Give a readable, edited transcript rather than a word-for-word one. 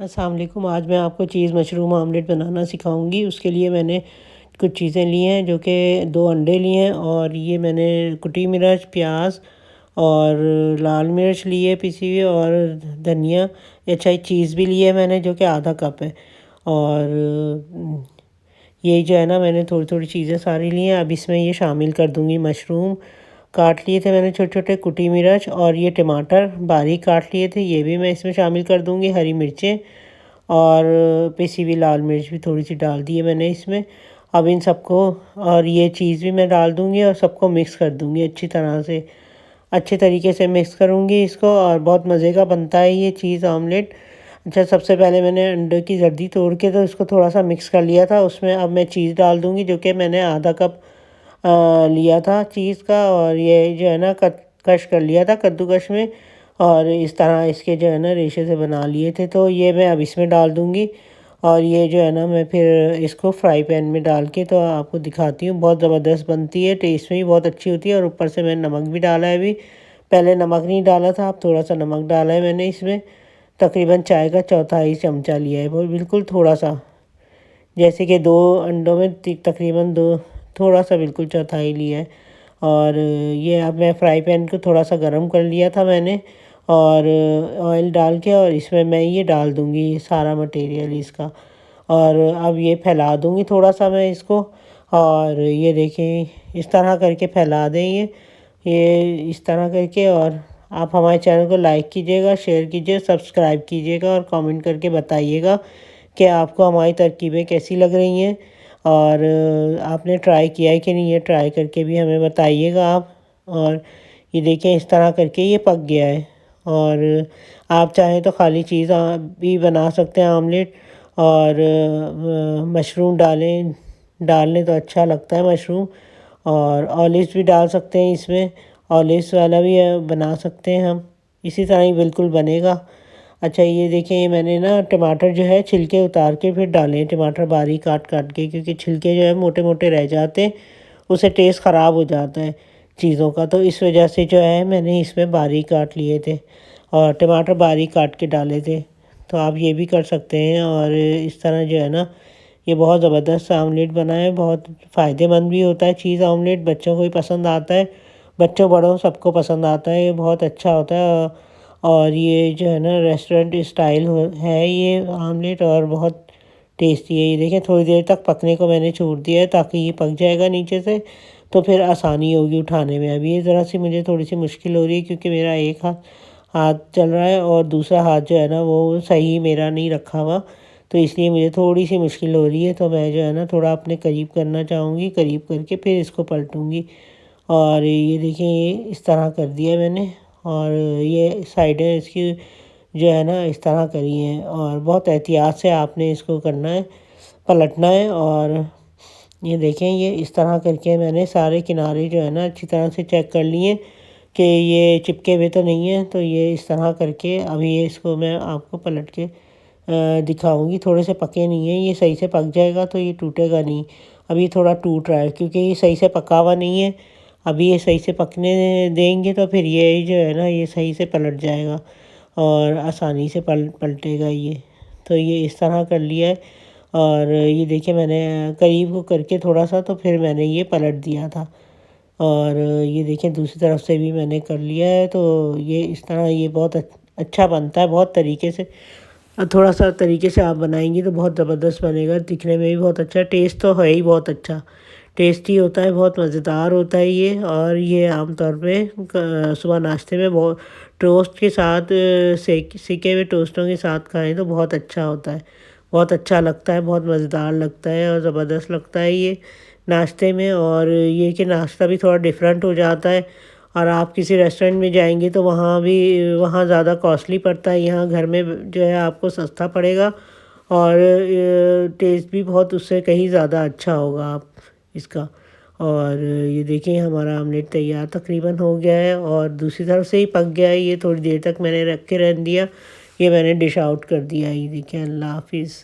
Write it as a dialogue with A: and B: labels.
A: अस्सलाम वालेकुम। आज मैं आपको चीज़ मशरूम ऑमलेट बनाना सिखाऊंगी। उसके लिए मैंने कुछ चीज़ें ली हैं, जो कि 2 अंडे लिए हैं और ये मैंने कुटी मिर्च, प्याज और लाल मिर्च ली है पिसी हुई, और धनिया, अच्छा चीज़ भी ली है मैंने, जो कि आधा कप है। और ये जो है ना, मैंने थोड़ी थोड़ी चीज़ें सारी ली हैं। अब इसमें ये शामिल कर दूँगी। मशरूम काट लिए थे मैंने छोटे छोटे, कुटी मिर्च, और ये टमाटर बारीक काट लिए थे, ये भी मैं इसमें शामिल कर दूँगी। हरी मिर्चें और पिसी हुई लाल मिर्च भी थोड़ी सी डाल दी है मैंने इसमें। अब इन सबको, और ये चीज़ भी मैं डाल दूँगी और सबको मिक्स कर दूँगी अच्छी तरह से। अच्छे तरीके से मिक्स करूँगी इसको, और बहुत मज़े का बनता है ये चीज़ ऑमलेट। अच्छा, सबसे पहले मैंने अंडे की जर्दी तोड़ के तो इसको थोड़ा सा मिक्स कर लिया था उसमें। अब मैं चीज़ डाल दूँगी, जो कि मैंने आधा कप लिया था चीज़ का, और ये जो है ना कश कर लिया था कद्दूकश में, और इस तरह इसके जो है ना रेशे से बना लिए थे। तो ये मैं अब इसमें डाल दूँगी, और ये जो है ना मैं फिर इसको फ्राई पैन में डाल के तो आपको दिखाती हूँ। बहुत ज़बरदस्त बनती है, टेस्ट में भी बहुत अच्छी होती है। और ऊपर से मैंने नमक भी डाला है अभी, पहले नमक नहीं डाला था, अब थोड़ा सा नमक डाला है मैंने इसमें। तकरीबन चाय का चौथाई चमचा लिया है, वो बिल्कुल थोड़ा सा, जैसे कि 2 अंडों में तकरीबन 2, थोड़ा सा बिल्कुल चौथाई लिया है। और ये अब मैं फ्राई पैन को थोड़ा सा गर्म कर लिया था मैंने, और ऑयल डाल के, और इसमें मैं ये डाल दूँगी सारा मटेरियल इसका। और अब ये फैला दूँगी थोड़ा सा मैं इसको, और ये देखिए इस तरह करके फैला दें ये इस तरह करके। और आप हमारे चैनल को लाइक कीजिएगा, शेयर कीजिए, सब्सक्राइब कीजिएगा, और कमेंट करके बताइएगा कि आपको हमारी तरकीबें कैसी लग रही हैं, और आपने ट्राई किया है कि नहीं, ये ट्राई करके भी हमें बताइएगा आप। और ये देखें इस तरह करके ये पक गया है। और आप चाहें तो खाली चीज़ भी बना सकते हैं ऑमलेट, और मशरूम डालने तो अच्छा लगता है मशरूम, और ऑलिव्स भी डाल सकते हैं इसमें, ऑलिव्स वाला भी बना सकते हैं हम। इसी तरह ही बिल्कुल बनेगा। अच्छा, ये देखें, ये मैंने ना टमाटर जो है छिलके उतार के फिर डाले हैं, टमाटर बारीक काट काट के, क्योंकि छिलके जो है मोटे मोटे रह जाते हैं, उससे टेस्ट ख़राब हो जाता है चीज़ों का। तो इस वजह से जो है मैंने इसमें बारीक काट लिए थे, और टमाटर बारीक काट के डाले थे। तो आप ये भी कर सकते हैं। और इस तरह जो है ना, ये बहुत ज़बरदस्त आमलेट बना है, बहुत फ़ायदेमंद भी होता है चीज़ ऑमलेट, बच्चों को भी पसंद आता है, बच्चों बड़ों सबको पसंद आता है, ये बहुत अच्छा होता है। और ये जो है ना रेस्टोरेंट स्टाइल है ये आमलेट, और बहुत टेस्टी है। ये देखें, थोड़ी देर तक पकने को मैंने छोड़ दिया है, ताकि ये पक जाएगा नीचे से, तो फिर आसानी होगी उठाने में। अभी ये ज़रा सी मुझे थोड़ी सी मुश्किल हो रही है, क्योंकि मेरा एक हाथ हाथ चल रहा है, और दूसरा हाथ जो है ना वो सही मेरा नहीं रखा हुआ, तो इसलिए मुझे थोड़ी सी मुश्किल हो रही है। तो मैं जो है ना थोड़ा अपने करीब करना चाहूँगी, करीब करके फिर इसको पलटूँगी। और ये देखिए, ये इस तरह कर दिया मैंने, और ये साइडें इसकी जो है ना इस तरह करी हैं, और बहुत एहतियात से आपने इसको करना है, पलटना है। और ये देखें, ये इस तरह करके मैंने सारे किनारे जो है ना अच्छी तरह से चेक कर लिए कि ये चिपके हुए तो नहीं है। तो ये इस तरह करके अभी ये इसको मैं आपको पलट के दिखाऊंगी। थोड़े से पके नहीं है, ये सही से पक जाएगा तो ये टूटेगा नहीं। अभी थोड़ा टूट रहा है, क्योंकि ये सही से पका हुआ नहीं है। अभी ये सही से पकने देंगे तो फिर ये जो है ना ये सही से पलट जाएगा, और आसानी से पलटेगा ये। तो ये इस तरह कर लिया है। और ये देखिए, मैंने करीब को करके थोड़ा सा, तो फिर मैंने ये पलट दिया था। और ये देखिए, दूसरी तरफ से भी मैंने कर लिया है। तो ये इस तरह ये बहुत अच्छा बनता है, बहुत तरीके से। थोड़ा सा तरीके से आप बनाएंगी तो बहुत ज़बरदस्त बनेगा, दिखने में भी बहुत अच्छा, टेस्ट तो है ही बहुत अच्छा, टेस्टी होता है, बहुत मज़ेदार होता है ये। और ये आमतौर पे सुबह नाश्ते में बहुत टोस्ट के साथ, सेके हुए टोस्टों के साथ खाएं तो बहुत अच्छा होता है, बहुत अच्छा लगता है, बहुत मज़ेदार लगता है, और ज़बरदस्त लगता है ये नाश्ते में। और ये कि नाश्ता भी थोड़ा डिफरेंट हो जाता है। और आप किसी रेस्टोरेंट में जाएंगे तो वहाँ ज़्यादा कॉस्टली पड़ता है, यहाँ घर में जो है आपको सस्ता पड़ेगा, और टेस्ट भी बहुत उससे कहीं ज़्यादा अच्छा होगा आप इसका। और ये देखिए, हमारा आमलेट तैयार तकरीबन हो गया है, और दूसरी तरफ से ही पक गया है। ये थोड़ी देर तक मैंने रख के रख दिया, ये मैंने डिश आउट कर दिया। ये देखिए, अल्लाह हाफिज़।